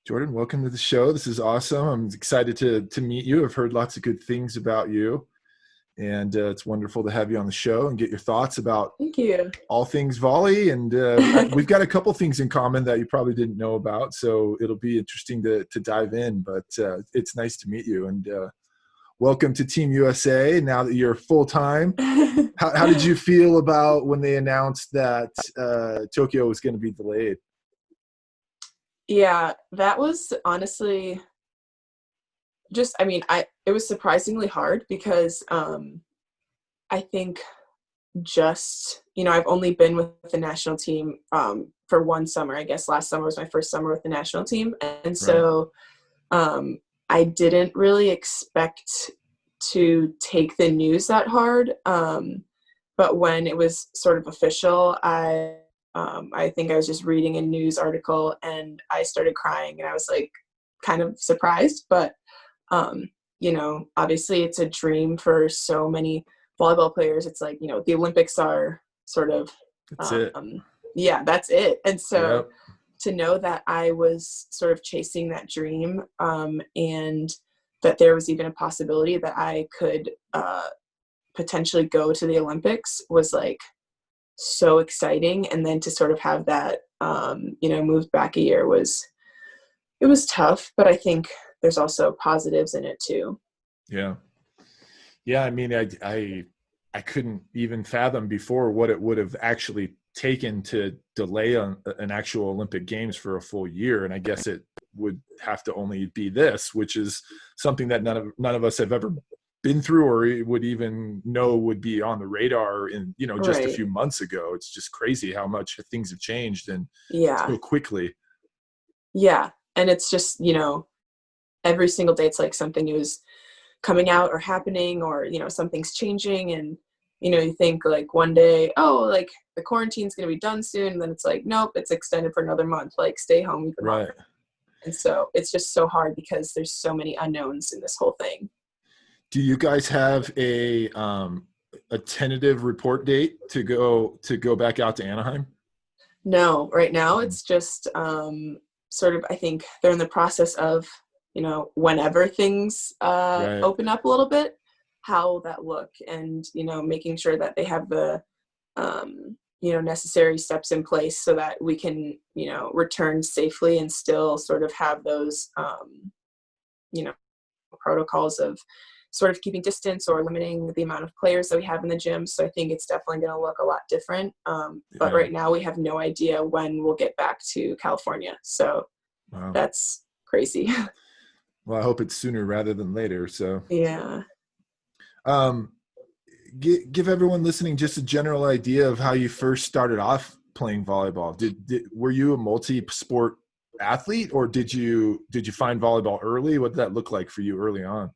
Jordan, welcome to the show. This is awesome. I'm excited to meet you. I've heard lots of good things about you, and it's wonderful to have you on the show and get your thoughts about Thank you. all things volley. And we've got a couple things in common that you probably didn't know about, so it'll be interesting to dive in. But it's nice to meet you, and welcome to Team USA. Now that you're full time, how did you feel about when they announced that Tokyo was going to be delayed? Yeah, that was honestly it was surprisingly hard because I think I've only been with the national team for one summer. I guess last summer was my first summer with the national team. And Right. so I didn't really expect to take the news that hard. But when it was sort of official, I think I was just reading a news article and I started crying, and I was like kind of surprised, but obviously it's a dream for so many volleyball players. It's like, the Olympics are sort of, That's it. yeah, that's it. And so Yep. to know that I was sort of chasing that dream, and that there was even a possibility that I could potentially go to the Olympics was like so exciting. And then to sort of have that, moved back a year it was tough, but I think there's also positives in it too. Yeah. Yeah. I mean, I couldn't even fathom before what it would have actually taken to delay an actual Olympic Games for a full year. And I guess it would have to only be this, which is something that none of us have ever been through or would even know would be on the radar in, just a Right. few months ago. It's just crazy how much things have changed and Yeah. so quickly. Yeah. And it's just, every single day it's like something new is coming out or happening, or, something's changing. And, you think like one day, oh, like the quarantine's going to be done soon. And then it's like, nope, it's extended for another month, like stay home even Right. longer. And so it's just so hard because there's so many unknowns in this whole thing. Do you guys have a tentative report date to go back out to Anaheim? No, right now it's just sort of, I think they're in the process of, whenever things Right. open up a little bit, how that look, and, making sure that they have the, necessary steps in place so that we can, return safely and still sort of have those, you know, protocols of sort of keeping distance or limiting the amount of players that we have in the gym. So I think it's definitely going to look a lot different. But Yeah. right now we have no idea when we'll get back to California. So Wow. that's crazy. Well, I hope it's sooner rather than later. So, Yeah. um, give everyone listening just a general idea of how you first started off playing volleyball. Were you a multi-sport athlete, or did you find volleyball early? What did that look like for you early on?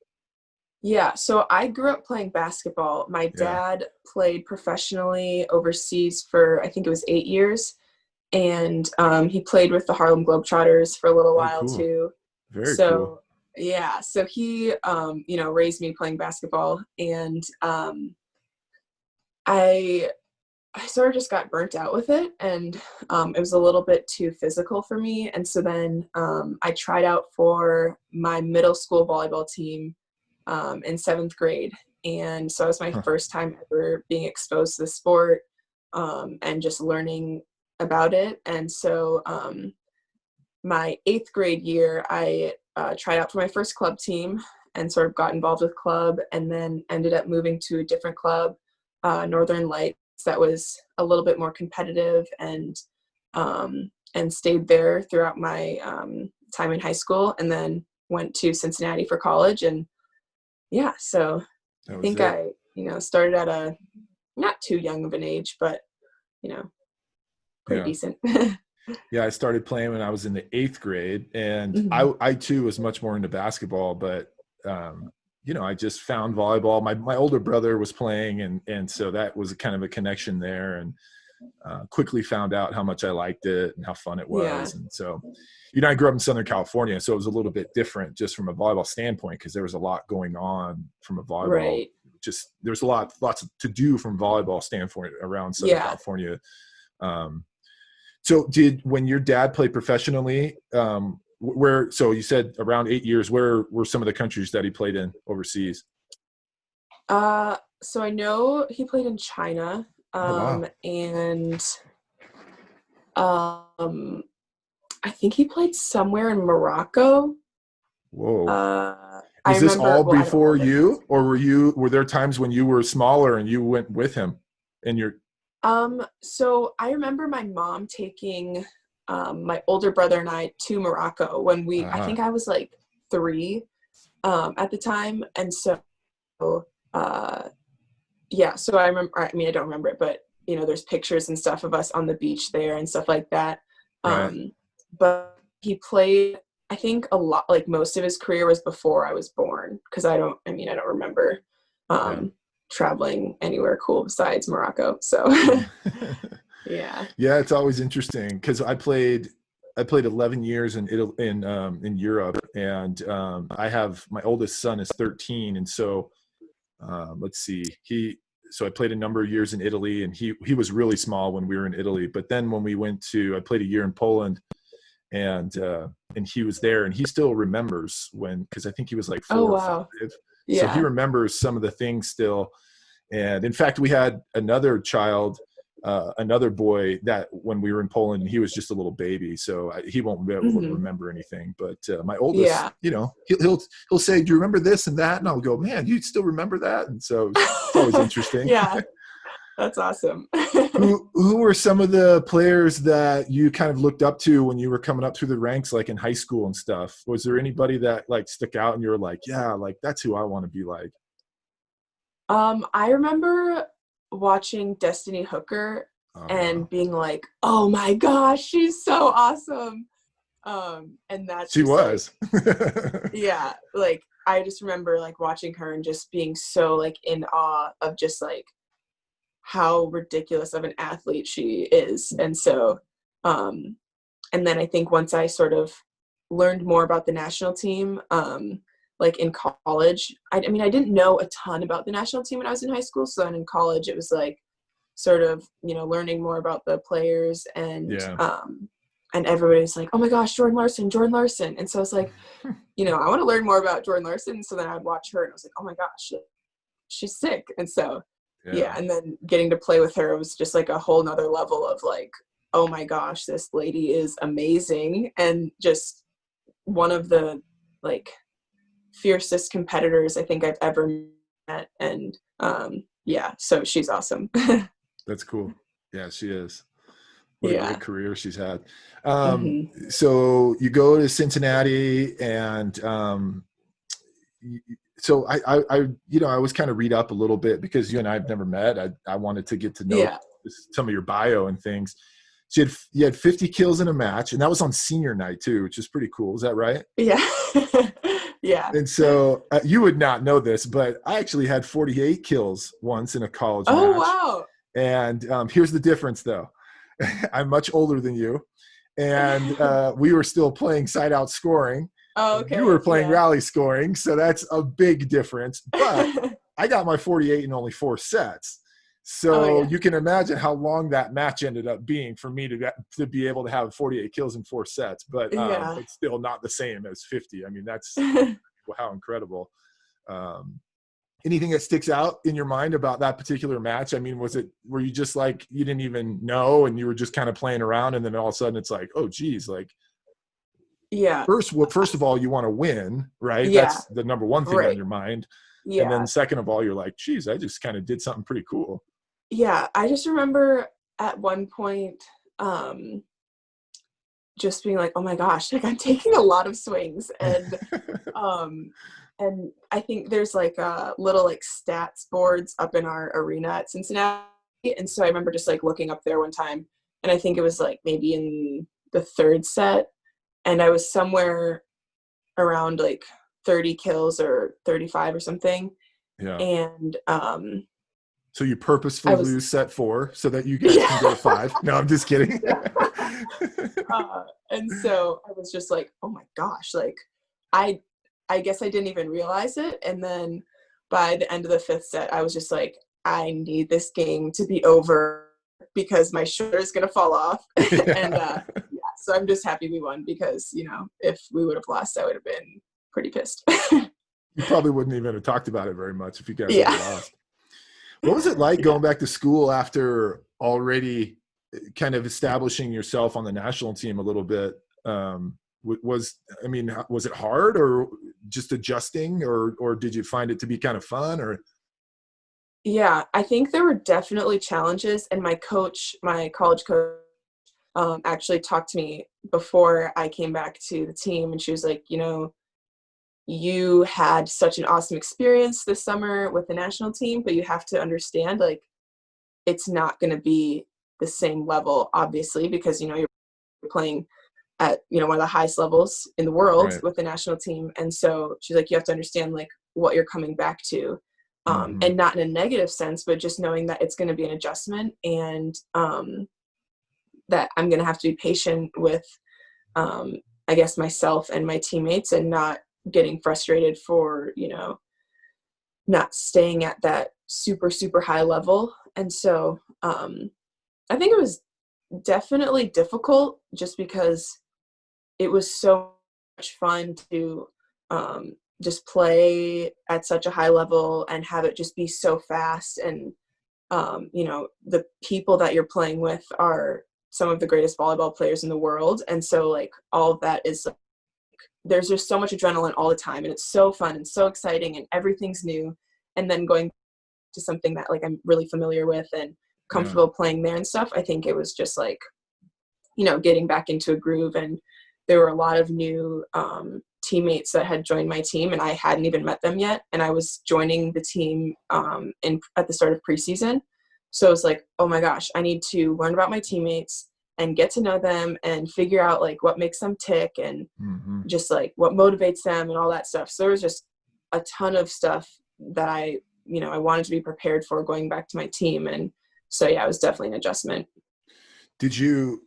Yeah. So I grew up playing basketball. My Yeah. dad played professionally overseas for, I think it was 8 years. And he played with the Harlem Globetrotters for a little Oh, while cool. too. Very cool. So yeah, so he, raised me playing basketball, and I sort of just got burnt out with it, and it was a little bit too physical for me. And so then I tried out for my middle school volleyball team in 7th grade. And so it was my Huh. first time ever being exposed to the sport, and just learning about it. And so my 8th grade year, I tried out for my first club team and sort of got involved with club, and then ended up moving to a different club, Northern Lights, that was a little bit more competitive, and stayed there throughout my time in high school, and then went to Cincinnati for college. And yeah, so I That was think it. I, started at a not too young of an age, but, pretty Yeah. decent. Yeah, I started playing when I was in the 8th grade, and Mhm. I too was much more into basketball, but I just found volleyball. My older brother was playing, and so that was kind of a connection there, and quickly found out how much I liked it and how fun it Yeah, was. And so, I grew up in Southern California, so it was a little bit different just from a volleyball standpoint because there was a lot going on from a volleyball. right. Just there's lots to do from volleyball standpoint around Southern Yeah. California. Um, So when your dad played professionally, where, so you said around 8 years, where were some of the countries that he played in overseas? So I know he played in China, Oh, wow. and um, I think he played somewhere in Morocco. Whoa. I Was this remember, all well, I don't know before the you, or were there times when you were smaller and you went with him and you're, So I remember my mom taking my older brother and I to Morocco when I uh-huh. think I was like 3 at the time. And so, uh, yeah, so I remember, I mean, I don't remember it, but, there's pictures and stuff of us on the beach there and stuff like that. Right. But he played, I think a lot, like most of his career was before I was born, because I don't remember Yeah. traveling anywhere cool besides Morocco. So yeah. Yeah, it's always interesting because I played 11 years in Italy, in Europe, and I have, my oldest son is 13, and so let's see, so I played a number of years in Italy, and he was really small when we were in Italy. But then when I played a year in Poland, and he was there, and he still remembers because I think he was like Oh, 4 or 5, wow. so he Yeah. remembers some of the things still. And in fact, we had another child, another boy, that when we were in Poland, he was just a little baby, so he won't be able to Hmm. remember anything. But my oldest, Yeah. he'll say, "Do you remember this and that?" And I'll go, "Man, you still remember that?" And so it's always interesting. Yeah, that's awesome. Who were some of the players that you kind of looked up to when you were coming up through the ranks, like in high school and stuff? Was there anybody that like stuck out and you were like, yeah, like that's who I want to be like? I remember watching Destiny Hooker Oh and wow, being like, "Oh my gosh, she's so awesome." And that's she just like, was. yeah, like I just remember like watching her and just being so like in awe of just like how ridiculous of an athlete she is. And so, um, and then I think once I sort of learned more about the national team, like in college, I mean, I didn't know a ton about the national team when I was in high school. So then in college, it was like sort of, learning more about the players, Yeah. and everybody's like, "Oh my gosh, Jordan Larson, Jordan Larson." And so I was like, I want to learn more about Jordan Larson. So then I'd watch her and I was like, "Oh my gosh, she's sick." And so, Yeah. yeah. And then getting to play with her was just like a whole nother level of like, oh my gosh, this lady is amazing. And just one of the like fiercest competitors I think I've ever met. And yeah, so she's awesome. That's cool. Yeah, she is. What a great Yeah. career she's had. Hmm. So you go to Cincinnati, and so I was kind of read up a little bit because you and I have never met. I wanted to get to know Yeah. some of your bio and things. So you had 50 kills in a match, and that was on senior night too, which is pretty cool. Is that right? Yeah. Yeah. And so you would not know this, but I actually had 48 kills once in a college Oh, match. wow. And here's the difference, though. I'm much older than you, and we were still playing side out scoring, Oh, and you were okay. playing Yeah. rally scoring, so that's a big difference. But I got my 48 in only 4 sets, Oh, so yeah. you can imagine how long that match ended up being for me to be able to have 48 kills in 4 sets. But Yeah. still not the same as 50. I mean, that's how incredible. Um, Anything that sticks out in your mind about that particular match? I mean, were you just like, you didn't even know and you were just kind of playing around, and then all of a sudden it's like, oh geez, like Yeah. first of all, you want to win, right? Yeah. That's the number one thing on Right. your mind. And then Yeah. second of all, you're like, geez, I just kind of did something pretty cool. Yeah. I just remember at one point, um, just being like, "Oh my gosh, like I'm taking a lot of swings." Um and I think there's like a little like stats boards up in our arena at Cincinnati. And so I remember just like looking up there one time, and I think it was like maybe in the third set, and I was somewhere around like 30 kills or 35 or something. Yeah. And So you I purposefully was lose set 4 so that you guys can go to yeah. 5. No, I'm just kidding. Yeah. And so I was just like, oh my gosh, like I I guess I didn't even realize it. And then by the end of the fifth set, I was just like, I need this game to be over because my shoulder is gonna fall off. And Yeah. yeah, So I'm just happy we won because, if we would have lost, I would have been pretty pissed. You probably wouldn't even have talked about it very much if you guys would Yeah. have lost. What was it like going back to school after already kind of establishing yourself on the national team a little bit? Was it hard or just adjusting, or did you find it to be kind of fun? Or Yeah, I think there were definitely challenges, and my college coach, actually talked to me before I came back to the team, and she was like, you had such an awesome experience this summer with the national team, but you have to understand, like, it's not going to be the same level, obviously, because, you're playing at, one of the highest levels in the world right. with the national team. And so she's like, you have to understand, like, what you're coming back to. And not in a negative sense, but just knowing that it's going to be an adjustment, and that I'm going to have to be patient with, I guess, myself and my teammates, and not getting frustrated for, not staying at that super, super high level. And so I think it was definitely difficult just because it was so much fun to just play at such a high level and have it just be so fast. And, the people that you're playing with are some of the greatest volleyball players in the world. And so, like, all of that is, there's just so much adrenaline all the time, and it's so fun and so exciting, and everything's new. And then going to something that, like, I'm really familiar with and comfortable playing there and stuff, I think it was just like, getting back into a groove. And there were a lot of new teammates that had joined my team, and I hadn't even met them yet. And I was joining the team at the start of preseason. So it was like, oh my gosh, I need to learn about my teammates and get to know them and figure out, like, what makes them tick, and just, like, what motivates them and all that stuff. So there was just a ton of stuff that I wanted to be prepared for going back to my team. And so, yeah, it was definitely an adjustment. Did you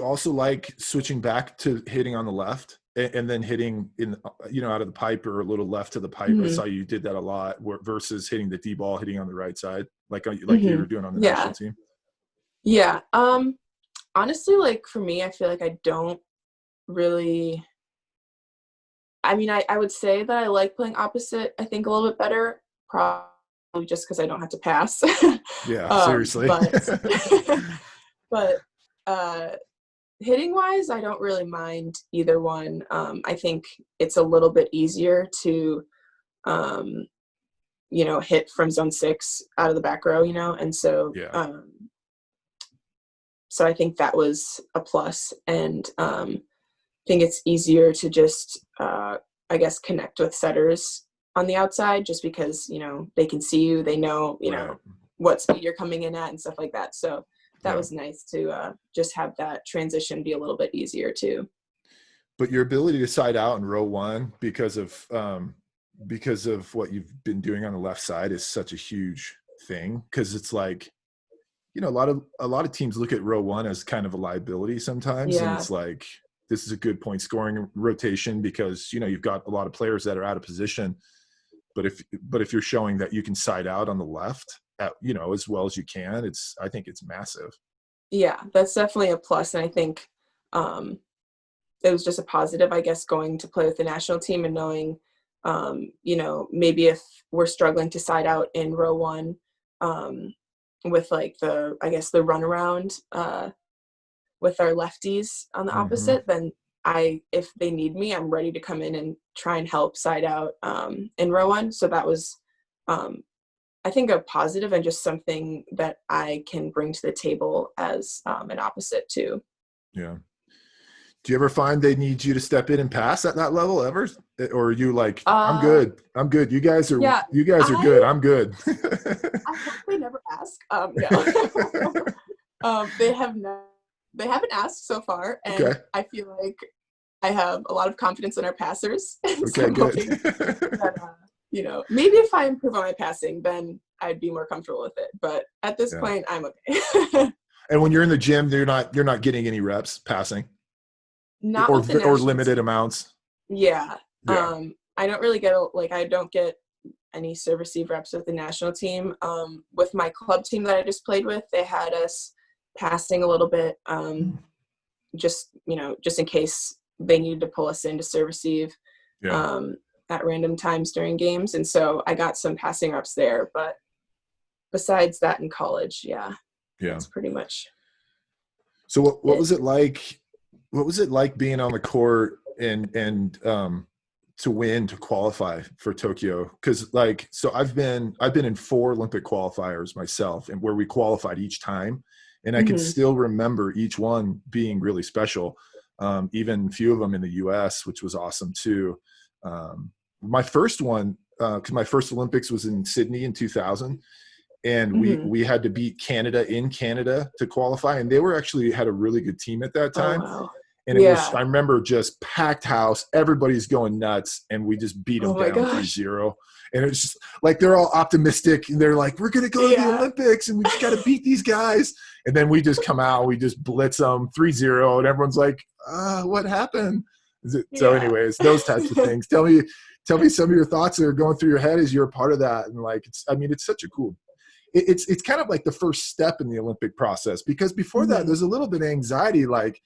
also like switching back to hitting on the left and then hitting in, out of the pipe or a little left to the pipe? I saw you did that a lot versus hitting the D ball, hitting on the right side, like you were doing on the national team. Yeah. Honestly, like, for me, I feel like I don't really, I would say that I like playing opposite, I think, a little bit better, probably just because I don't have to pass. Yeah, seriously. But hitting wise, I don't really mind either one. I think it's a little bit easier to, hit from zone 6 out of the back row, and so, so I think that was a plus. And I think it's easier to just, I guess, connect with setters on the outside, just because, they can see you, they know, what speed you're coming in at and stuff like that. So that was nice to just have that transition be a little bit easier too. But your ability to side out in row 1 because of what you've been doing on the left side is such a huge thing, because it's like, a lot of teams look at row 1 as kind of a liability sometimes. And it's like, this is a good point scoring rotation because, you've got a lot of players that are out of position. But if you're showing that you can side out on the left at, as well as you can, I think it's massive. Yeah, that's definitely a plus. And I think it was just a positive, I guess, going to play with the national team and knowing, maybe if we're struggling to side out in row 1, with, like, the runaround with our lefties on the opposite, then if they need me, I'm ready to come in and try and help side out in row 1. So that was, I think, a positive, and just something that I can bring to the table as an opposite too. Yeah. Do you ever find they need you to step in and pass at that level ever? Or are you like, I'm good. You guys are good. I'm good. I hope they never ask. No. They haven't asked so far. And I feel like I have a lot of confidence in our passers. So I'm hoping that, maybe if I improve on my passing, then I'd be more comfortable with it. But at this point, I'm okay. And when you're in the gym, you're not getting any reps passing? Not or limited amounts. Yeah. I don't really get I don't get any serve receive reps with the national team. With my club team that I just played with, they had us passing a little bit. just in case they needed to pull us in to serve receive at random times during games. And so I got some passing reps there, but besides that in college, that's pretty much. So what was it like? What was it like being on the court and to qualify for Tokyo? Because so I've been in 4 Olympic qualifiers myself, and where we qualified each time, and I can still remember each one being really special. Even a few of them in the U.S., which was awesome too. My first one, because my first Olympics was in Sydney in 2000. And we had to beat Canada in Canada to qualify. And they had a really good team at that time. Oh, wow. And it was, I remember, just packed house. Everybody's going nuts. And we just beat them down 3-0. And it's just like, they're all optimistic. And they're like, we're going to go to the Olympics and we just got to beat these guys. And then we just come out, we just blitz them 3-0. And everyone's like, what happened? So anyways, those types of things. Tell me some of your thoughts that are going through your head as you're a part of that. And it's such a cool, it's kind of like the first step in the Olympic process, because before that, there's a little bit of anxiety, like,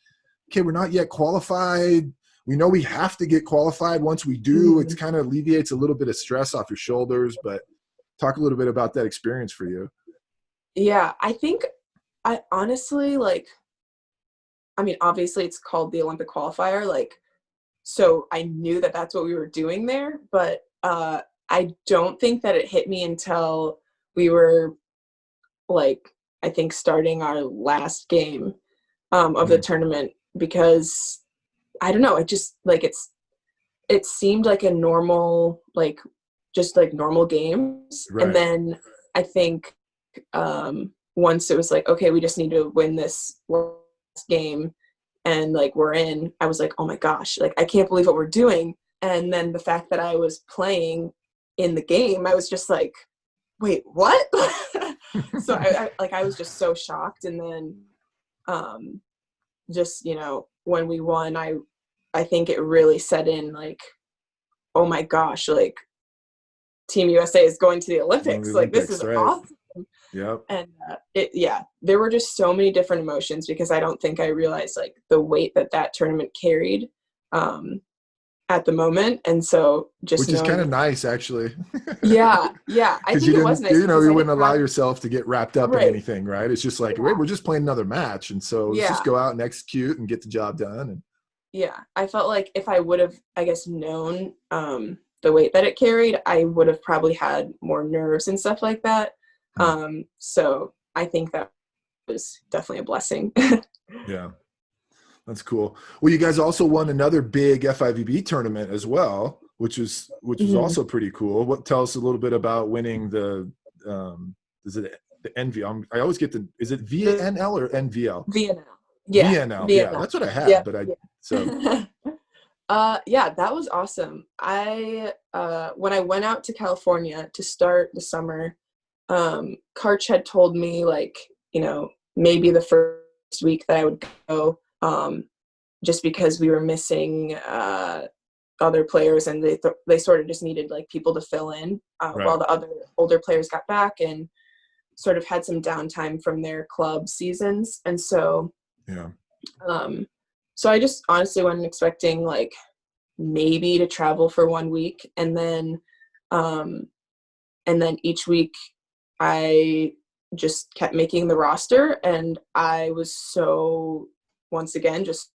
okay, we're not yet qualified. We know we have to get qualified. Once we do, it kind of alleviates a little bit of stress off your shoulders. But talk a little bit about that experience for you. Yeah, I think I honestly, obviously it's called the Olympic qualifier, so I knew that that's what we were doing there, but I don't think that it hit me until we were I think starting our last game of the tournament, because I don't know, it just it seemed like a normal, just normal games. Right. And then I think once it was okay, we just need to win this last game and we're in, I was like, oh my gosh, I can't believe what we're doing. And then the fact that I was playing in the game, I was just like, wait, what? So I was just so shocked. And then just, when we won, I think it really set in oh my gosh, Team USA is going to the Olympics. This is awesome. Yep. And there were just so many different emotions, because I don't think I realized the weight that tournament carried at the moment. And so which is kind of nice, actually. Yeah. I think it was nice. You wouldn't allow yourself to get wrapped up in anything, right? It's just we're just playing another match. And so let's just go out and execute and get the job done. And I felt like if I would have, I guess, known the weight that it carried, I would have probably had more nerves and stuff like that. So I think that was definitely a blessing. Yeah. That's cool. Well, you guys also won another big FIVB tournament as well, which was also pretty cool. Tell us a little bit about winning the is it the NVL? I always get is it VNL or NVL? VNL. Yeah. VNL. Yeah, that's what I had. Yeah. But that was awesome. When I went out to California to start the summer, Karch had told me maybe the first week that I would go, just because we were missing other players, and they sort of just needed people to fill in while the other older players got back and sort of had some downtime from their club seasons. And so so I just honestly wasn't expecting maybe to travel for 1 week, and then each week I just kept making the roster, and I was so, once again, just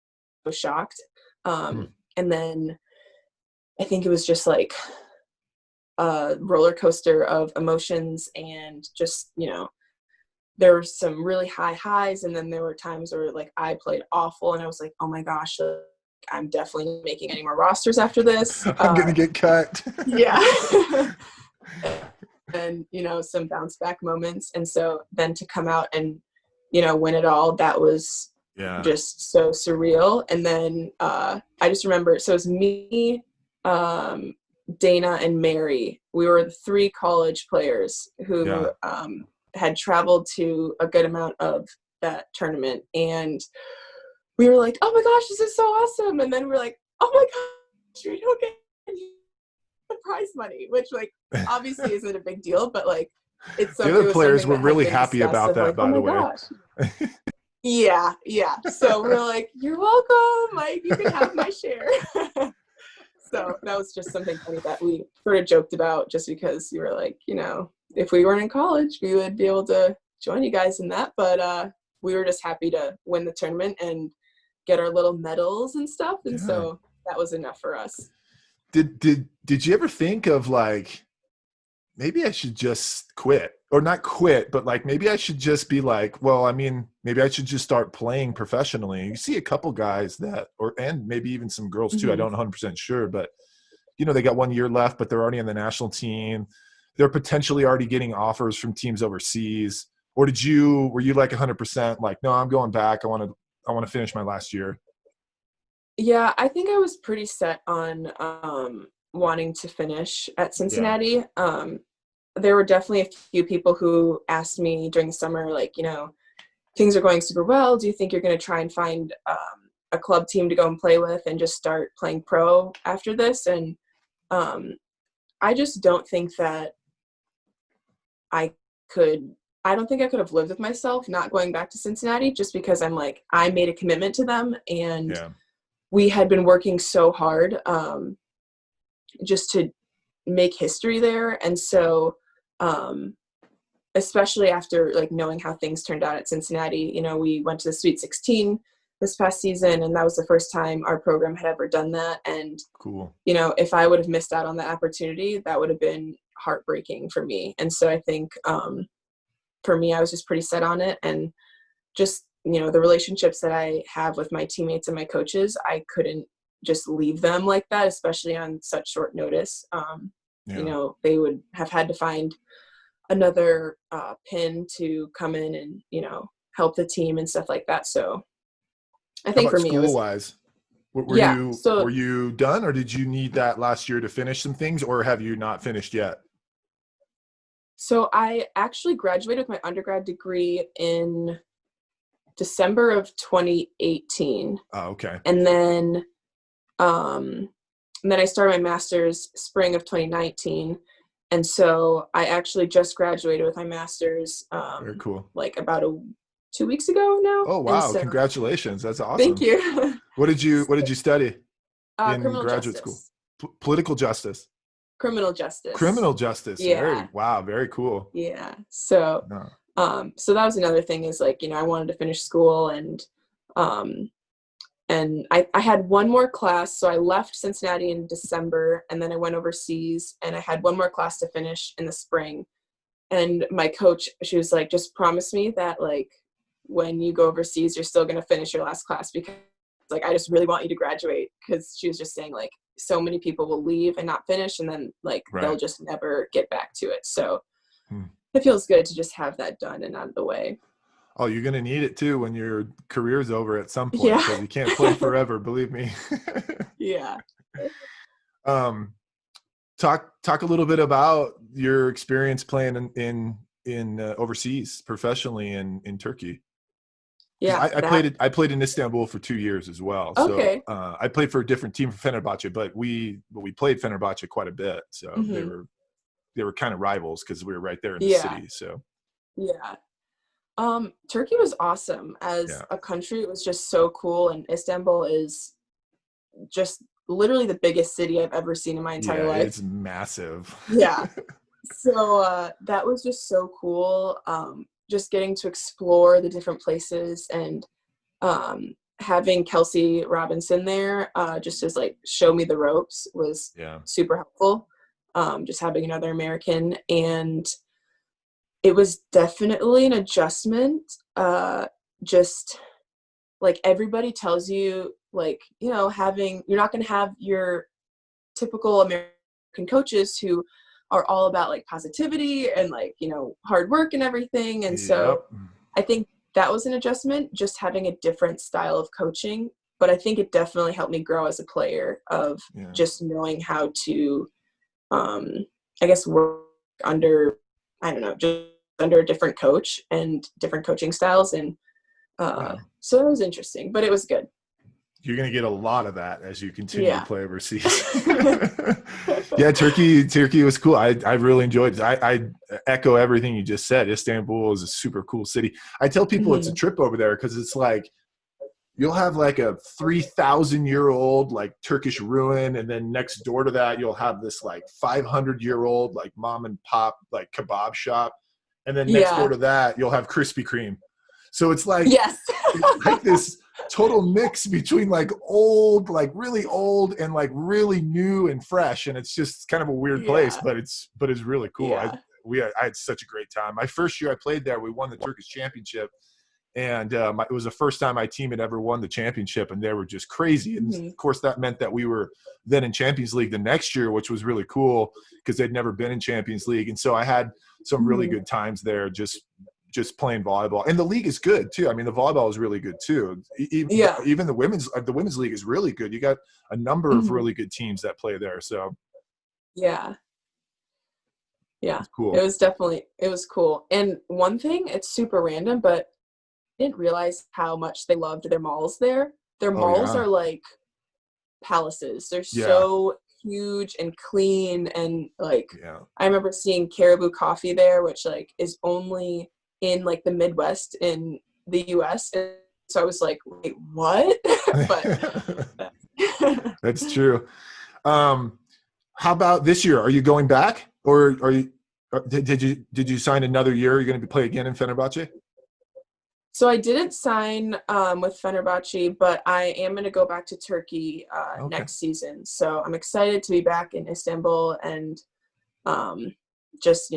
so shocked. And then I think it was just a roller coaster of emotions, and just, there were some really high highs, and then there were times where I played awful, and I was like, oh my gosh, I'm definitely not making any more rosters after this. I'm gonna get cut. Yeah. And some bounce back moments, and so then to come out and win it all, that was just so surreal. And then I just remember, so it was me, Dana, and Mary. We were the 3 college players who had traveled to a good amount of that tournament, and we were like, oh my gosh, this is so awesome. And then we're like, oh my gosh, we don't get the prize money, which obviously isn't a big deal, but it's the other players were really happy about that, by the way. Yeah, yeah. So we're like, you're welcome. Like, you can have my share. So that was just something funny that we sort of joked about, just because you were like, if we weren't in college, we would be able to join you guys in that. But we were just happy to win the tournament and get our little medals and stuff. And Yeah. so that was enough for us. Did you ever think of like, maybe I should just quit, or not quit, but like maybe I should just be like, well, I mean, maybe I should just start playing professionally. You see a couple guys and maybe even some girls too. I don't know 100% sure, but they got 1 year left, but they're already on the national team. They're potentially already getting offers from teams overseas. Or were you like 100% like, no, I'm going back. I want to finish my last year. Yeah, I think I was pretty set on wanting to finish at Cincinnati. Yeah. There were definitely a few people who asked me during the summer, like, things are going super well. Do you think you're going to try and find a club team to go and play with and just start playing pro after this? And I just don't think that I don't think I could have lived with myself not going back to Cincinnati, just because I'm like, I made a commitment to them, and we had been working so hard just to make history there. And so especially after like knowing how things turned out at Cincinnati, we went to the Sweet 16 this past season, and that was the first time our program had ever done that. And cool. If I would have missed out on that opportunity, that would have been heartbreaking for me. And so I think for me, I was just pretty set on it, and just the relationships that I have with my teammates and my coaches, I couldn't just leave them like that, especially on such short notice. They would have had to find another pin to come in and help the team and stuff like that. So I think for me, it was school-wise. Were you done, or did you need that last year to finish some things, or have you not finished yet? So I actually graduated with my undergrad degree in December of 2018. Oh, okay. And then I started my master's spring of 2019. And so I actually just graduated with my master's very cool. like about 2 weeks ago now. Oh wow, so, congratulations. That's awesome. Thank you. What did you study in criminal graduate justice. school? Political justice. Criminal justice. Criminal justice. Yeah. Very cool. Yeah. So so that was another thing, is like, I wanted to finish school, and I had one more class. So I left Cincinnati in December, and then I went overseas, and I had one more class to finish in the spring. And my coach, she was like, just promise me that like when you go overseas, you're still going to finish your last class, because like, I just really want you to graduate. Because she was just saying like, so many people will leave and not finish, and then like they'll just never get back to it. So it feels good to just have that done and out of the way. Oh, you're going to need it too when your career's over at some point, because you can't play forever, believe me. Yeah. Talk a little bit about your experience playing in overseas professionally in Turkey. Yeah. I played in Istanbul for 2 years as well. Okay. So I played for a different team for Fenerbahce, but we played Fenerbahce quite a bit. So they were kind of rivals, because we were right there in the city. So Turkey was awesome as a country. It was just so cool, and Istanbul is just literally the biggest city I've ever seen in my entire life. It's massive. Yeah. So that was just so cool. Just getting to explore the different places, and having Kelsey Robinson there just as like show me the ropes was super helpful. Just having another American, and it was definitely an adjustment. Just like everybody tells you, like, you're not going to have your typical American coaches who are all about like positivity and like, hard work and everything. And so I think that was an adjustment, just having a different style of coaching. But I think it definitely helped me grow as a player, of just knowing how to, I guess, work under, just under a different coach and different coaching styles. And so it was interesting, but it was good. You're going to get a lot of that as you continue to play overseas. Yeah. Yeah, Turkey was cool. I really enjoyed it. I echo everything you just said. Istanbul is a super cool city. I tell people it's a trip over there because it's like you'll have like a 3,000-year-old like Turkish ruin, and then next door to that you'll have this like 500-year-old like mom and pop like kebab shop, and then next door to that you'll have Krispy Kreme. So it's like it's like this total mix between like old, like really old, and like really new and fresh, and it's just kind of a weird place, but it's really cool. I had such a great time. My first year I played there, we won the Turkish championship, and it was the first time my team had ever won the championship, and they were just crazy. And of course that meant that we were then in Champions League the next year, which was really cool because they'd never been in Champions League. And so I had some really good times there just playing volleyball. And the league is good too. I mean, the volleyball is really good too. Even the women's league is really good. You got a number of really good teams that play there. So yeah. Cool. It was cool. And one thing, it's super random, but I didn't realize how much they loved their malls there. Their malls are like palaces. They're so huge and clean, and like I remember seeing Caribou Coffee there, which like is only in like the Midwest in the US. And so I was like, wait, what? But that's true. How about this year? Are you going back, or did you sign another year? Are you going to play again in Fenerbahce? So I didn't sign with Fenerbahce, but I am going to go back to Turkey next season. So I'm excited to be back in Istanbul and just,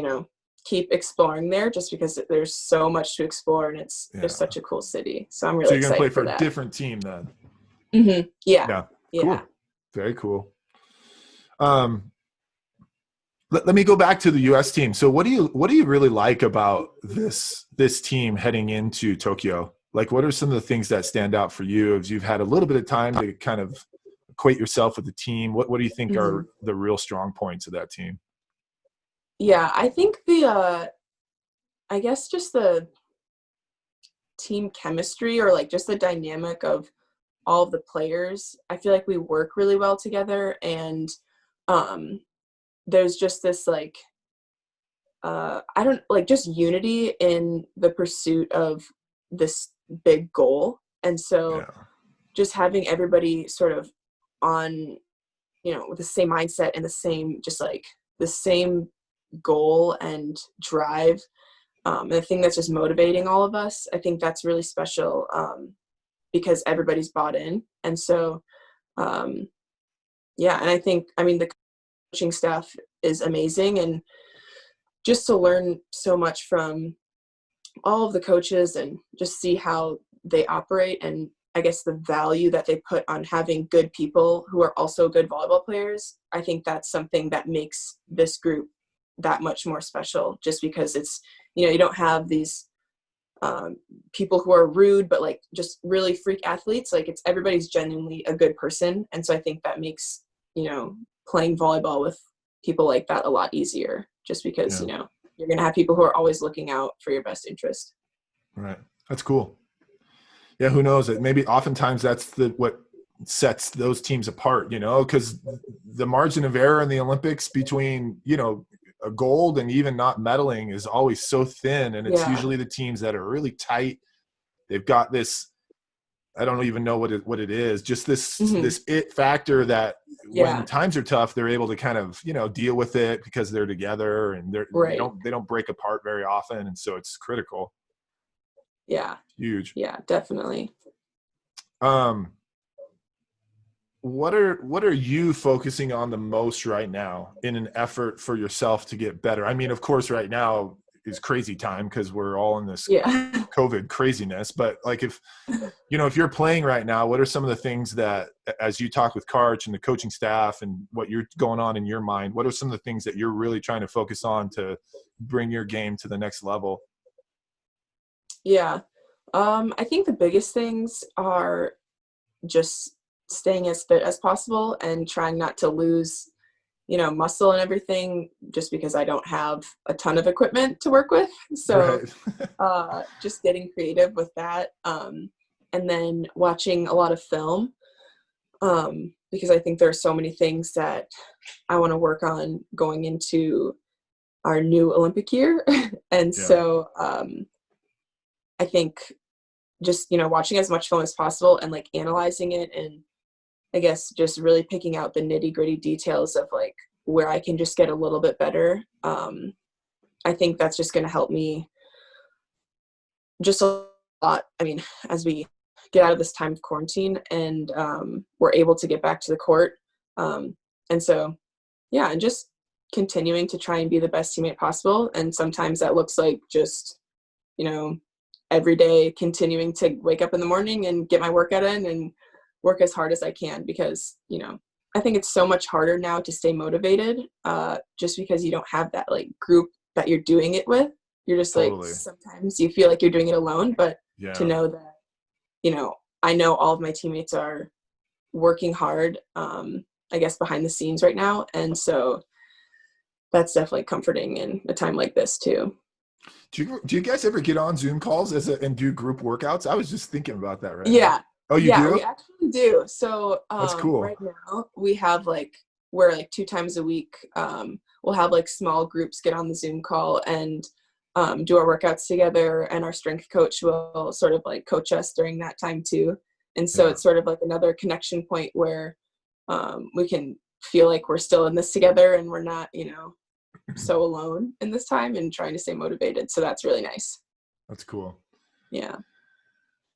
keep exploring there, just because there's so much to explore, and it's just such a cool city. So I'm really excited for that. So you're going to play for a different team then? Yeah. Cool. Very cool. Let me go back to the U.S. team. So what do you really like about this team heading into Tokyo? Like, what are some of the things that stand out for you as you've had a little bit of time to kind of equate yourself with the team? What do you think are the real strong points of that team? Yeah, I think I guess just the team chemistry, or like just the dynamic of all of the players. I feel like we work really well together, and there's just this like just unity in the pursuit of this big goal. And so just having everybody sort of on, with the same mindset and the same goal and drive, and the thing that's just motivating all of us, I think that's really special, because everybody's bought in. And so and I think, the coaching staff is amazing, and just to learn so much from all of the coaches and just see how they operate, and I guess the value that they put on having good people who are also good volleyball players. I think that's something that makes this group that much more special, just because it's, you don't have these people who are rude, but like just really freak athletes. Like everybody's genuinely a good person. And so I think that makes, playing volleyball with people like that a lot easier, just because, you're going to have people who are always looking out for your best interest. Right. That's cool. Yeah. Who knows? Maybe oftentimes that's what sets those teams apart, because the margin of error in the Olympics between, a gold and even not medaling is always so thin. And it's usually the teams that are really tight. They've got this, I don't even know what it is, just this it factor that when times are tough, they're able to kind of, deal with it because they're together, and they don't break apart very often. And so it's critical. Yeah. Huge. Yeah, definitely. What are you focusing on the most right now in an effort for yourself to get better? I mean, of course, right now is crazy time because we're all in this COVID craziness. But like, if you're playing right now, what are some of the things that, as you talk with Karch and the coaching staff and what you're going on in your mind, what are some of the things that you're really trying to focus on to bring your game to the next level? Yeah. I think the biggest things are just staying as fit as possible and trying not to lose, muscle and everything, just because I don't have a ton of equipment to work with. So just getting creative with that. And then watching a lot of film. because I think there are so many things that I want to work on going into our new Olympic year. And Yeah. so I think just, watching as much film as possible and like analyzing it, and I guess just really picking out the nitty gritty details of like where I can just get a little bit better. I think that's just going to help me just a lot. I mean, as we get out of this time of quarantine and we're able to get back to the court. And so, yeah, and just continuing to try and be the best teammate possible. And sometimes that looks like just, every day continuing to wake up in the morning and get my workout in and work as hard as I can, because, I think it's so much harder now to stay motivated just because you don't have that like group that you're doing it with. You're just Totally. like, sometimes you feel like you're doing it alone, but to know that, I know all of my teammates are working hard, I guess, behind the scenes right now. And so that's definitely comforting in a time like this too. Do you guys ever get on Zoom calls and do group workouts? I was just thinking about that right now. Yeah. Oh, you do? We actually do. So That's cool. right now we have we're 2 times a week. We'll have small groups get on the Zoom call and do our workouts together, and our strength coach will sort of coach us during that time too. And so it's sort of another connection point where we can feel like we're still in this together and we're not, so alone in this time, and trying to stay motivated. So that's really nice. That's cool. Yeah.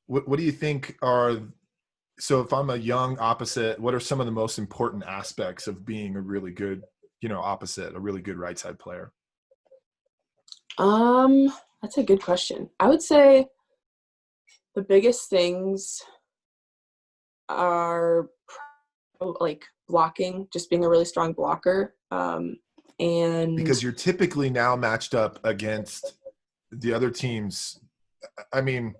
What do you think so if I'm a young opposite, what are some of the most important aspects of being a really good, opposite, a really good right side player? That's a good question. I would say the biggest things are blocking, just being a really strong blocker. And because you're typically now matched up against the other teams. I mean,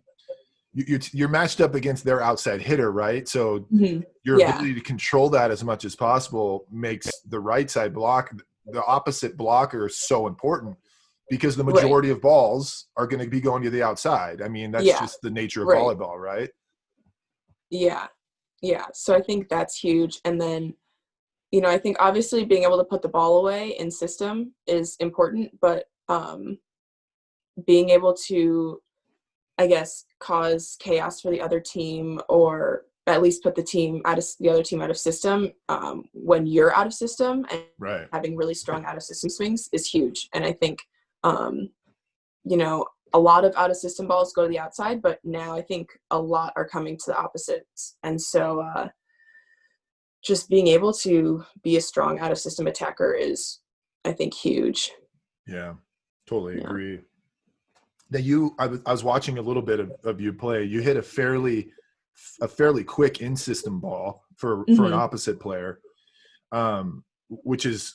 you're matched up against their outside hitter, right? So your ability to control that as much as possible makes the right side block, the opposite blocker, so important, because the majority of balls are going to be going to the outside. I mean, that's just the nature of volleyball, right? Yeah. Yeah. So I think that's huge. And then, I think obviously being able to put the ball away in system is important, but being able to, I guess, cause chaos for the other team, or at least put the other team out of system when you're out of system, and having really strong out of system swings is huge. And I think, a lot of out of system balls go to the outside, but now I think a lot are coming to the opposites. And so just being able to be a strong out of system attacker is, I think, huge. Yeah, totally agree. Now I was watching a little bit of you play. You hit a fairly quick in system ball for an opposite player, which is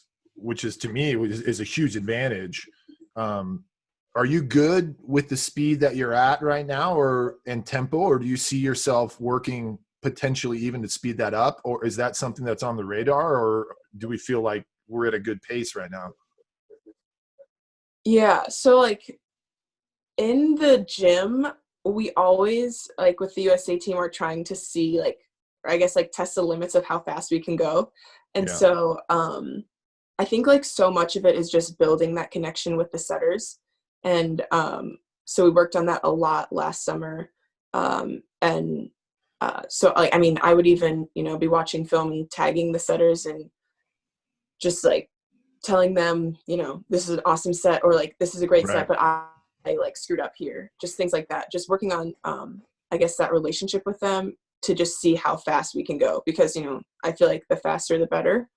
to me is a huge advantage. Are you good with the speed that you're at right now, or in tempo, or do you see yourself working potentially even to speed that up, or is that something that's on the radar, or do we feel like we're at a good pace right now? Yeah. So in the gym, we always with the USA team, we're trying to see I guess test the limits of how fast we can go. And so I think so much of it is just building that connection with the setters. And so we worked on that a lot last summer. So I mean, I would even, be watching film and tagging the setters and just telling them, this is an awesome set, or this is a great set, but I screwed up here. Just things like that. Just working on, I guess, that relationship with them to just see how fast we can go, because, I feel like the faster the better,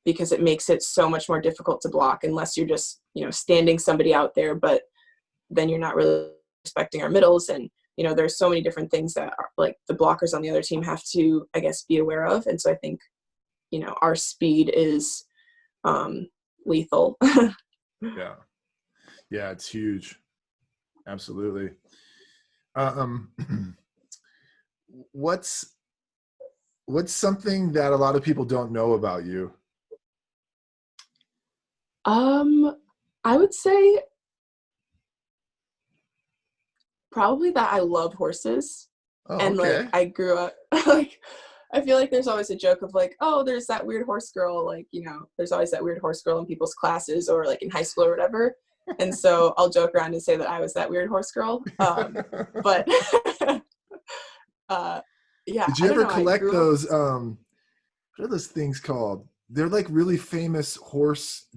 because it makes it so much more difficult to block unless you're just, standing somebody out there, but then you're not really respecting our middles. And, there's so many different things that are, the blockers on the other team have to, I guess, be aware of. And so I think, our speed is lethal. Yeah, it's huge. Absolutely. What's something that a lot of people don't know about you? I would say probably that I love horses. Oh, and okay. I grew up I feel like there's always a joke of like, oh, there's that weird horse girl. Like, there's always that weird horse girl in people's classes or like in high school or whatever. And so I'll joke around and say that I was that weird horse girl. But yeah. Did you I don't ever know, collect those? What are those things called? They're like really famous horse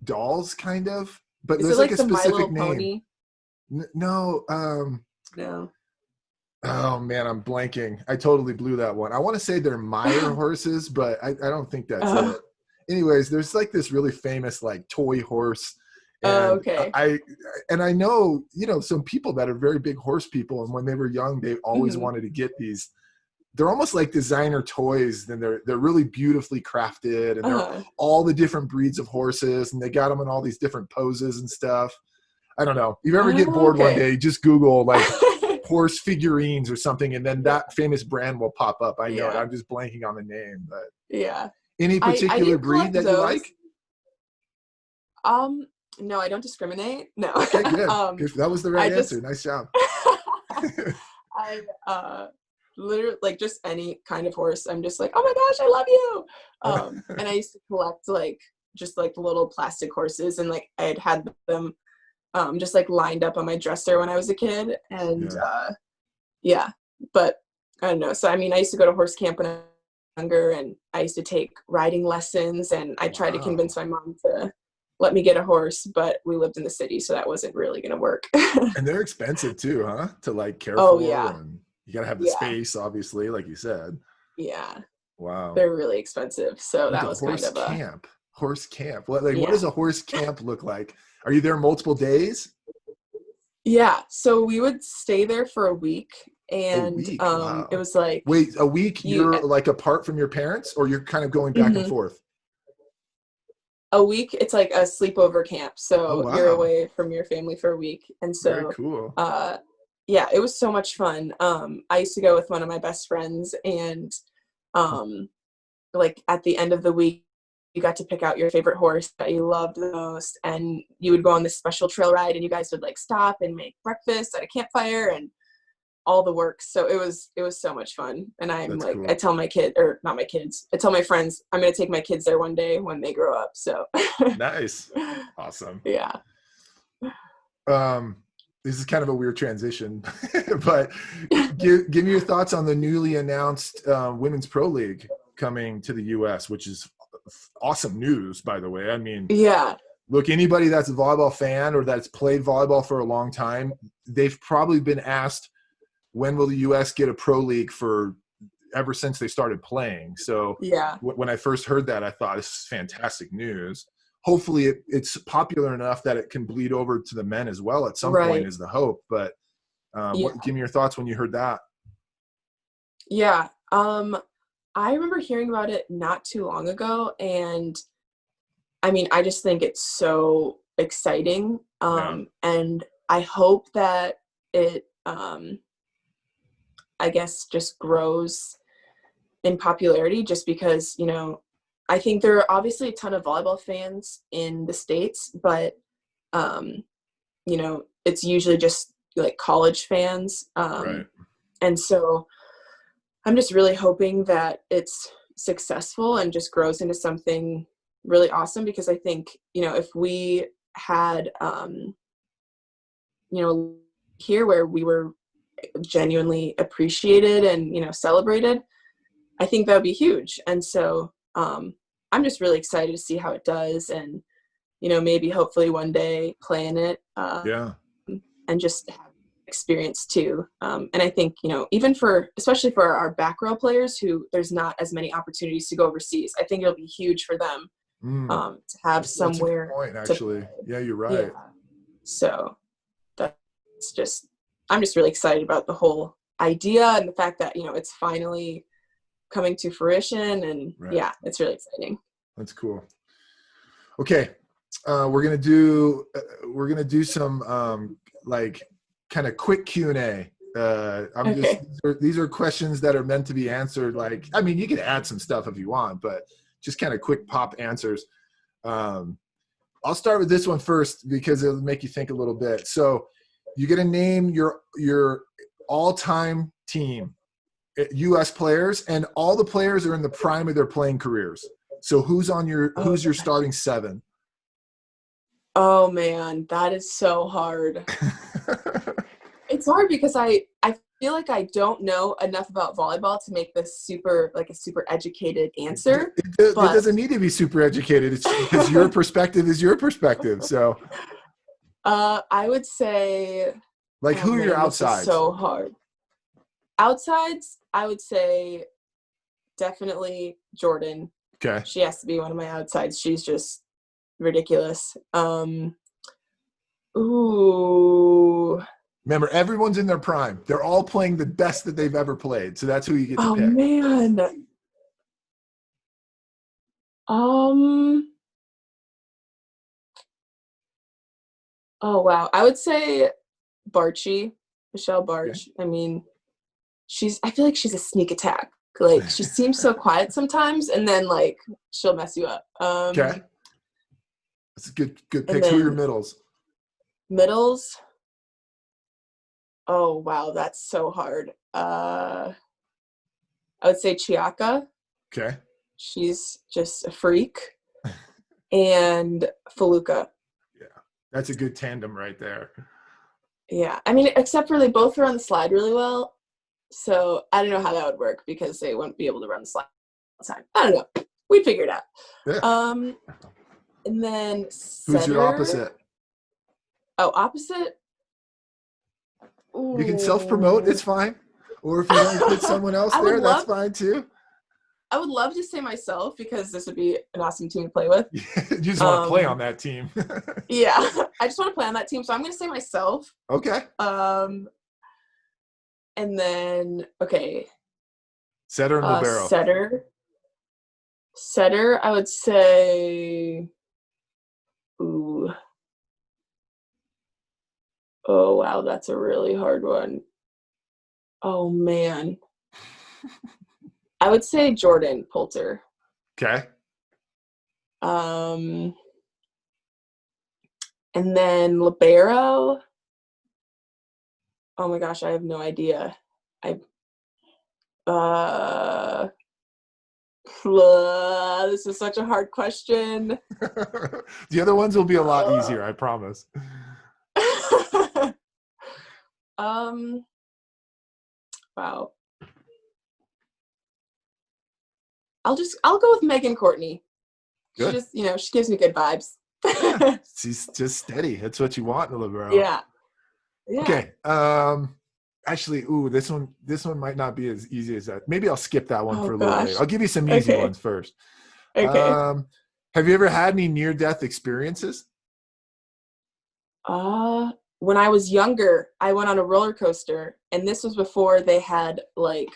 dolls, kind of. But Is there's it like a the My specific Little name. Pony? No. No. Oh man, I'm blanking. I totally blew that one. I want to say they're Meyer horses, but I don't think that's it. Anyways, there's like this really famous like toy horse. And okay. I know, some people that are very big horse people, and when they were young, they always Mhm. wanted to get these. They're almost like designer toys, and they're really beautifully crafted, and they're all the different breeds of horses, and they got them in all these different poses and stuff. I don't know. If you ever get bored one day, just Google like horse figurines or something, and then that famous brand will pop up. I know it. I'm just blanking on the name, but yeah. Any particular breed that you like? No, I don't discriminate. No. Okay, good. That was the right answer. Nice job. I literally like just any kind of horse. I'm just like, oh my gosh, I love you. And I used to collect like just like little plastic horses, and like I had them just like lined up on my dresser when I was a kid. And yeah, but I don't know. So I mean, I used to go to horse camp when I was younger, and I used to take riding lessons, and I tried to convince my mom to let me get a horse, but we lived in the city, so that wasn't really going to work. And they're expensive too, huh? To like care for. Oh yeah. And you got to have the space, obviously, like you said. Yeah. Wow. They're really expensive. So that was kind of horse camp. What does a horse camp look like? Are you there multiple days? Yeah. So we would stay there for a week. And Wow. It was like, wait, a week you're like apart from your parents, or you're kind of going back and forth? A week, it's like a sleepover camp. So you're away from your family for a week. And so very cool. Yeah, it was so much fun. I used to go with one of my best friends, and like at the end of the week, you got to pick out your favorite horse that you loved the most, and you would go on this special trail ride, and you guys would like stop and make breakfast at a campfire and all the works. So it was so much fun. And I'm like, cool. I tell my kid, or not my kids, I tell my friends I'm going to take my kids there one day when they grow up. So nice. Awesome. Yeah. This is kind of a weird transition, but give me your thoughts on the newly announced Women's Pro League coming to the U.S., which is awesome news, by the way. I mean, yeah. Look, anybody that's a volleyball fan or that's played volleyball for a long time, they've probably been asked, when will the U.S. get a pro league ever since they started playing? So yeah. When I first heard that, I thought, this is fantastic news. Hopefully it's popular enough that it can bleed over to the men as well at some point is the hope. But give me your thoughts when you heard that. Yeah. I remember hearing about it not too long ago, and I mean, I just think it's so exciting. And I hope that it, I guess, just grows in popularity, just because, I think there are obviously a ton of volleyball fans in the States, but, it's usually just like college fans. And so I'm just really hoping that it's successful and just grows into something really awesome, because I think, if we had, here where we were genuinely appreciated and, celebrated, I think that would be huge. And so I'm just really excited to see how it does, and, maybe hopefully one day play in it and just have experience too. And I think, even especially for our back row players who there's not as many opportunities to go overseas, I think it'll be huge for them to have somewhere. That's a good point, actually. Yeah, you're right. Yeah. So I'm just really excited about the whole idea and the fact that, it's finally coming to fruition, and it's really exciting. That's cool. Okay. We're going to do some, like kind of quick Q&A. These are questions that are meant to be answered. Like, I mean, you can add some stuff if you want, but just kind of quick pop answers. I'll start with this one first because it'll make you think a little bit. So you get to name your all-time team, U.S. players, and all the players are in the prime of their playing careers. So who's your starting 7? Oh man, that is so hard. It's hard because I feel like I don't know enough about volleyball to make this a super educated answer. It doesn't need to be super educated. It's because your perspective is your perspective. So I would say, like, who are your outsides? So hard. Outsides, I would say definitely Jordan. Okay. She has to be one of my outsides. She's just ridiculous. Ooh. Remember, everyone's in their prime. They're all playing the best that they've ever played. So that's who you get to pick. Oh man. Oh wow. I would say Michelle Barch. Okay. I mean, I feel like she's a sneak attack. Like, she seems so quiet sometimes, and then like she'll mess you up. Okay. That's a good pick. Who are your middles? Middles. Oh wow, that's so hard. I would say Chiaka. Okay. She's just a freak. And Faluka. Yeah. That's a good tandem right there. Yeah. I mean, except for they both run the slide really well. So I don't know how that would work because they wouldn't be able to run the slide all the time. I don't know. We'd figure it out. Yeah. And then who's your opposite? Oh, opposite? Ooh. You can self-promote. It's fine. Or if you want to put someone else there, that's fine too. I would love to say myself because this would be an awesome team to play with. You just want to play on that team. Yeah, I just want to play on that team. So I'm going to say myself. Okay. And then, okay. Setter and libero. Setter, I would say, ooh. Oh, wow, that's a really hard one. Oh, man. I would say Jordan Poulter. Okay. And then libero. Oh my gosh, I have no idea. This is such a hard question. The other ones will be a lot easier, I promise. Wow. I'll go with Megan Courtney. Good. She gives me good vibes. She's just steady. That's what you want in a libero. Yeah. Okay. Actually, this one might not be as easy as that. Maybe I'll skip that one for a little bit. I'll give you some easy ones first. Okay. Have you ever had any near-death experiences? When I was younger, I went on a roller coaster, and this was before they had the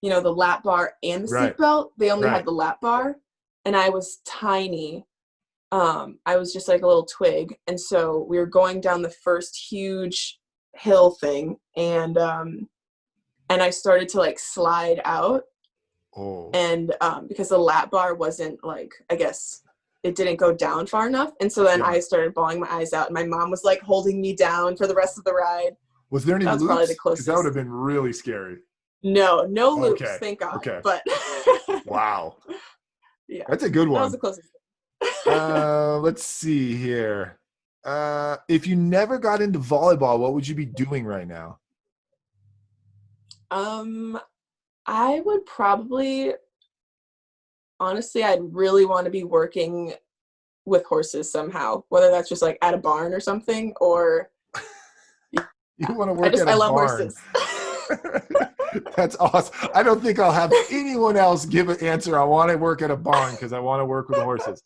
lap bar and the seatbelt. They only had the lap bar, and I was tiny. I was just like a little twig, and so we were going down the first huge hill thing, and I started to slide out. Oh. And because the lap bar wasn't I guess it didn't go down far enough, and so then I started bawling my eyes out, and my mom was holding me down for the rest of the ride. Was there any loops? Probably the closest. That would have been really scary. No loops, thank God. Okay. But wow. Yeah. That's a good one. That was the closest. Let's see here. If you never got into volleyball, what would you be doing right now? I would probably, honestly, I'd really want to be working with horses somehow, whether that's just at a barn or something, or you want to work at a barn. I love horses. That's awesome. I don't think I'll have anyone else give an answer. I want to work at a barn because I want to work with horses.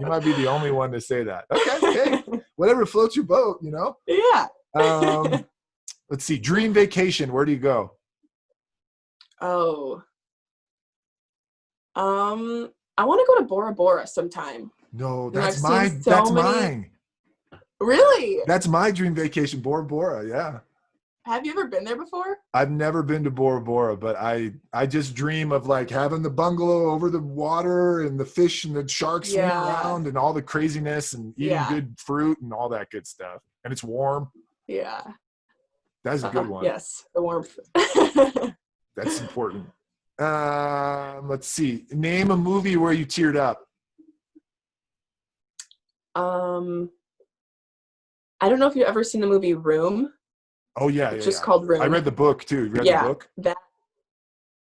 You might be the only one to say that. Okay. Hey, whatever floats your boat, Yeah. Let's see. Dream vacation. Where do you go? Oh. I want to go to Bora Bora sometime. No, that's mine. Really? That's my dream vacation, Bora Bora. Yeah. Have you ever been there before? I've never been to Bora Bora, but I just dream of having the bungalow over the water and the fish and the sharks swimming around and all the craziness and eating good fruit and all that good stuff. And it's warm. Yeah. That's a good one. Yes, the warmth. That's important. Let's see. Name a movie where you teared up. I don't know if you've ever seen the movie Room. Oh yeah, It's yeah, just yeah. called Room. I read the book too. You read the book?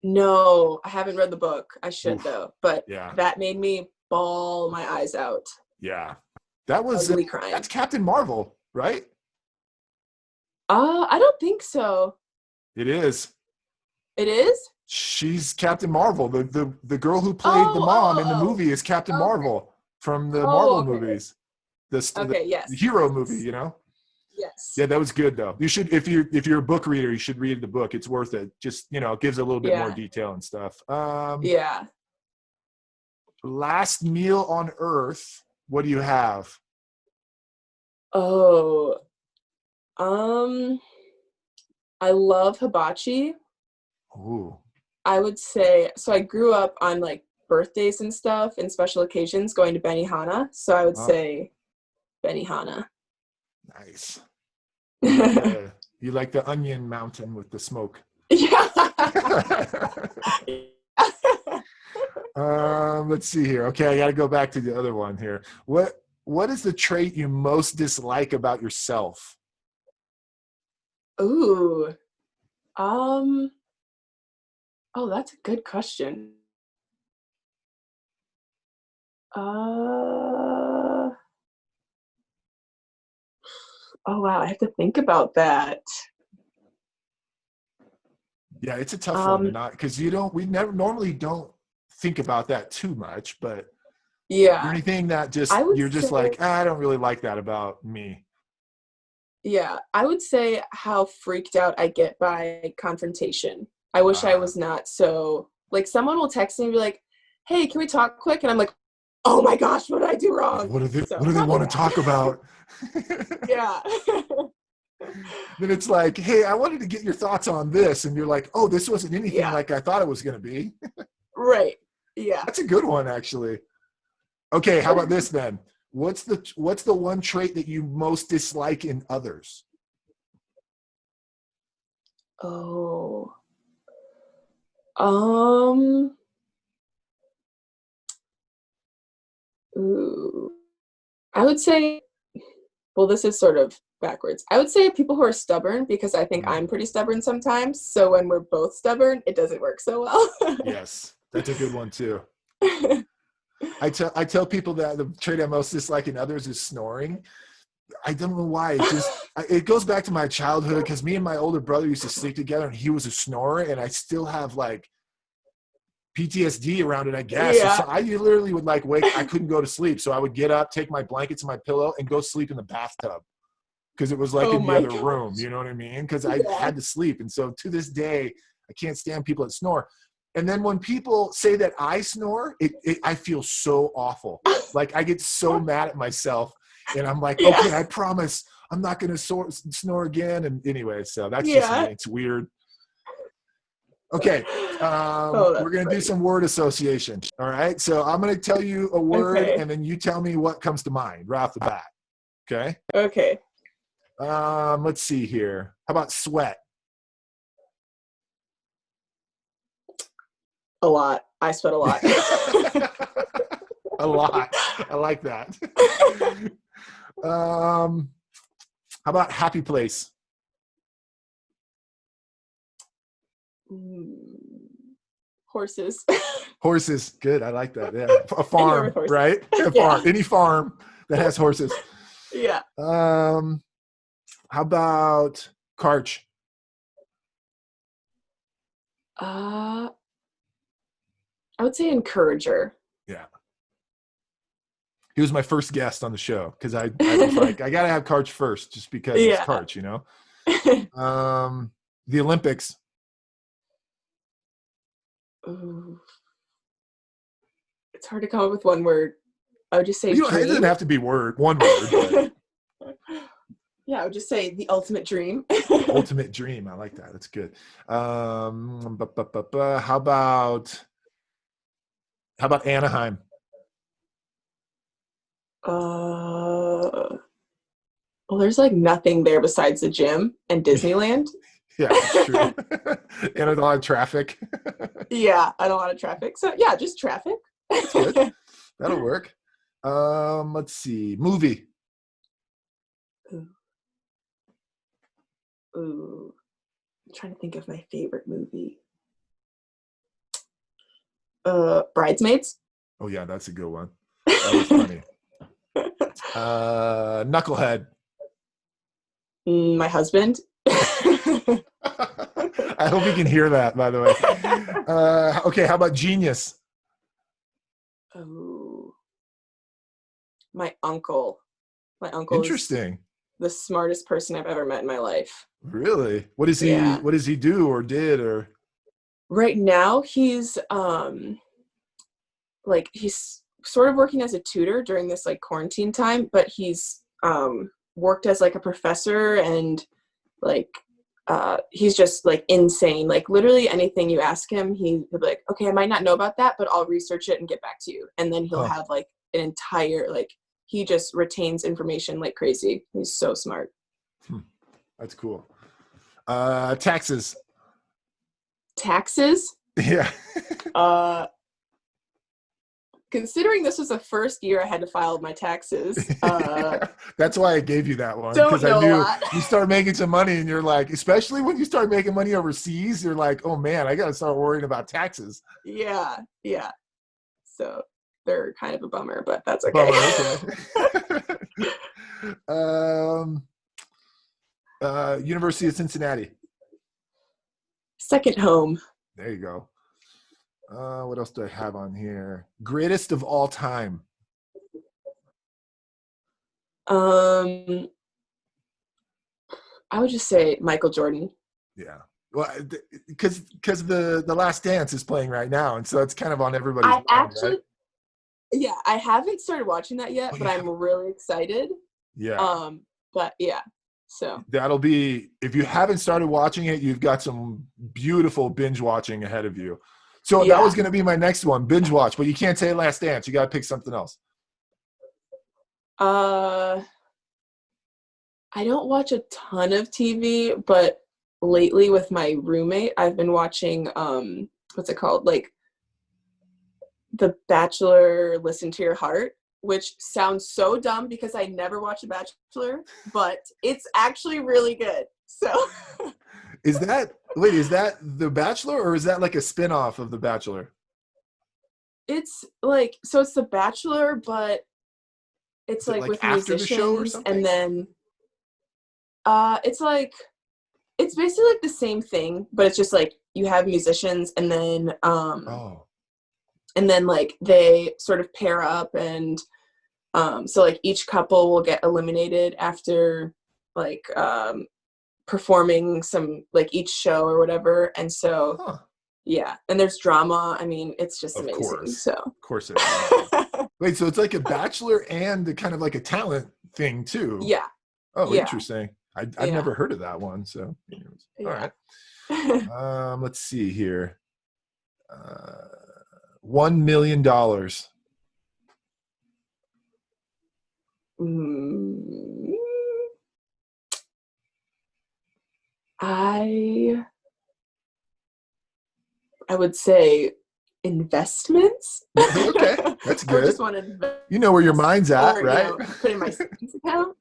No, I haven't read the book. I should though. But yeah, that made me bawl my eyes out. Yeah, that was Ugly crying. That's Captain Marvel, right? I don't think so. It is. It is? She's Captain Marvel. The girl who played the mom in the movie is Captain Marvel from the Marvel movies. The hero movie, you know? Yes. Yeah, that was good though. You should, if you're a book reader, you should read the book. It's worth it. Just, you know, it gives a little bit more detail and stuff. Yeah. Last meal on Earth. What do you have? Oh, I love hibachi. Ooh. I would say, so I grew up on like birthdays and stuff and special occasions going to Benihana. So I would say Benihana. Nice. You like the onion mountain with the smoke. Yeah. Let's see here. Okay, I got to go back to the other one here. What is the trait you most dislike about yourself? Ooh. Oh, that's a good question. Oh wow, I have to think about that. Yeah, it's a tough one to not, because we never normally don't think about that too much, but yeah, anything that you're just like, I don't really like that about me. Yeah, I would say how freaked out I get by confrontation. I wish I was not so, like, someone will text me and be like, hey, can we talk quick? And I'm like, oh my gosh, what did I do wrong? What do they want to talk about? Yeah. Then it's like, hey, I wanted to get your thoughts on this. And you're like, oh, this wasn't anything like I thought it was going to be. Right. Yeah. That's a good one, actually. Okay, how about this then? What's the one trait that you most dislike in others? Oh. Ooh. I would say, well, this is sort of backwards. I would say people who are stubborn, because I think I'm pretty stubborn sometimes. So when we're both stubborn, it doesn't work so well. Yes, that's a good one too. I tell people that the trait I most dislike in others is snoring. I don't know why. It goes back to my childhood, because me and my older brother used to sleep together, and he was a snorer, and I still have like PTSD around it, I guess. Yeah. So I literally would like wake. I couldn't go to sleep, so I would get up, take my blankets and my pillow, and go sleep in the bathtub, because it was like in the other room. You know what I mean? Because I had to sleep, and so to this day, I can't stand people that snore. And then when people say that I snore, I feel so awful. Like I get so mad at myself, and I'm like, okay, I promise I'm not going to snore again. And anyway, so that's just me. It's weird. Okay, we're going to do some word association. All right, so I'm going to tell you a word, and then you tell me what comes to mind right off the bat. Okay? Okay. Let's see here. How about sweat? A lot. I sweat a lot. A lot. I like that. How about happy place? Horses. Horses. Good. I like that. Yeah. A farm, right? A farm. Any farm that has horses. Yeah. How about Karch? I would say encourager. Yeah. He was my first guest on the show, because I was like, I got to have Karch first, just because it's Karch, you know? The Olympics. Ooh. It's hard to come up with one word. I would just say it doesn't have to be one word. But. Yeah, I would just say the ultimate dream. Ultimate dream. I like that. That's good. How about Anaheim? Well, there's like nothing there besides the gym and Disneyland. Yeah, it's true. And a lot of traffic. Yeah, I don't want traffic. So yeah, just traffic. That's good. That'll work. Let's see. Movie. Ooh. Ooh. I'm trying to think of my favorite movie. Bridesmaids. Oh yeah, that's a good one. That was funny. Knucklehead. My husband. I hope you can hear that, by the way. Okay, how about genius? Oh, my uncle. My uncle is Interesting. the smartest person I've ever met in my life. Really? What does he Yeah. what does he do or did or Right now, he's like he's sort of working as a tutor during this like quarantine time, but he's worked as like a professor and like he's just like insane. Like literally anything you ask him, he'll be like, okay, I might not know about that, but I'll research it and get back to you. And then he'll have like an entire like he just retains information like crazy. He's so smart. That's cool. Taxes. Taxes? Yeah. Considering this was the first year I had to file my taxes. That's why I gave you that one. Don't know I knew a lot. you start making some money and you're like, especially when you start making money overseas, you're like, oh man, I got to start worrying about taxes. Yeah. So they're kind of a bummer, but that's okay. University of Cincinnati. Second home. There you go. What else do I have on here? Greatest of all time. I would just say Michael Jordan. Yeah. Well, because the Last Dance is playing right now, and so it's kind of on everybody's mind, right? Yeah, I haven't started watching that yet, but I'm really excited. Yeah. But yeah, so that'll be, if you haven't started watching it, you've got some beautiful binge watching ahead of you. So that was going to be my next one, binge watch, but you can't say Last Dance. You got to pick something else. I don't watch a ton of TV, but lately with my roommate, I've been watching, what's it called? Like The Bachelor, Listen to Your Heart, which sounds so dumb because I never watched The Bachelor, but it's actually really good. So Is that The Bachelor or is that like a spin-off of The Bachelor? it's like, so it's The Bachelor, but it's like with after the show or musicians, something? and then it's like, it's basically like the same thing, but it's just like you have musicians and then and then like they sort of pair up, and so like each couple will get eliminated after like performing some like each show or whatever, and so yeah, and there's drama. I mean, it's just amazing. So of course it is. Wait, so it's like a Bachelor and a kind of like a talent thing too? Yeah. Oh, yeah. Interesting. I've never heard of that one. So anyways. All right. Let's see here. $1 million. I would say investments. Okay, that's good. Or just want to, you know where your mind's at, or, right? You know, put in my savings account.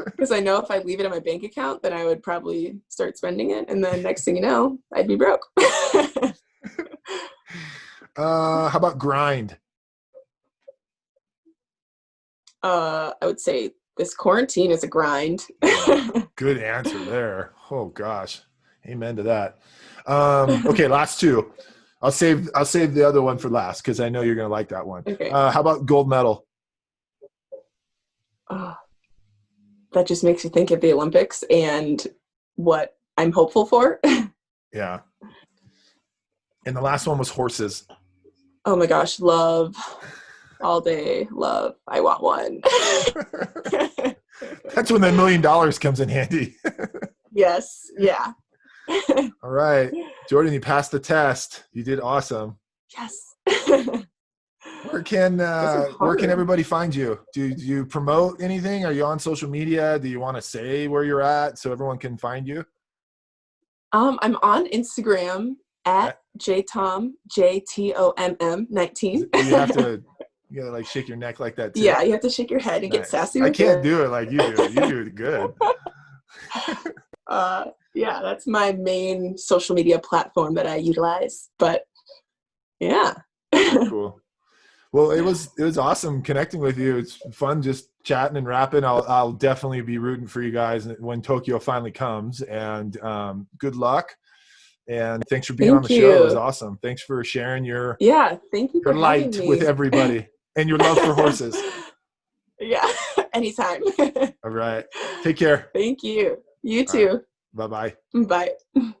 Because I know if I leave it in my bank account, then I would probably start spending it, and then next thing you know, I'd be broke. How about grind? I would say this quarantine is a grind. Good answer there. Oh gosh, amen to that. Okay, last two. I'll save the other one for last because I know you're gonna like that one. Okay. How about gold medal? That just makes you think of the Olympics and what I'm hopeful for. Yeah. And the last one was horses. Oh my gosh, love. All day, love. I want one. That's when that $1 million comes in handy. Yes, yeah. All right. Jordan, you passed the test. You did awesome. Yes. Where can everybody find you? Do you promote anything? Are you on social media? Do you want to say where you're at so everyone can find you? I'm on Instagram at JTOM 19. You have to, you gotta like shake your neck like that too. Yeah, you have to shake your head and get Nice. sassy I with can't it. do it like you do. You do it good. Yeah, that's my main social media platform that I utilize. But yeah. Very cool. Well, it was awesome connecting with you. It's fun just chatting and rapping. I'll definitely be rooting for you guys when Tokyo finally comes. And good luck. And thanks for being on the show. It was awesome. Thanks for sharing your Thank you for having light me. with everybody and your love for horses. Yeah, anytime. All right. Take care. Thank you. You too. Bye-bye. Bye.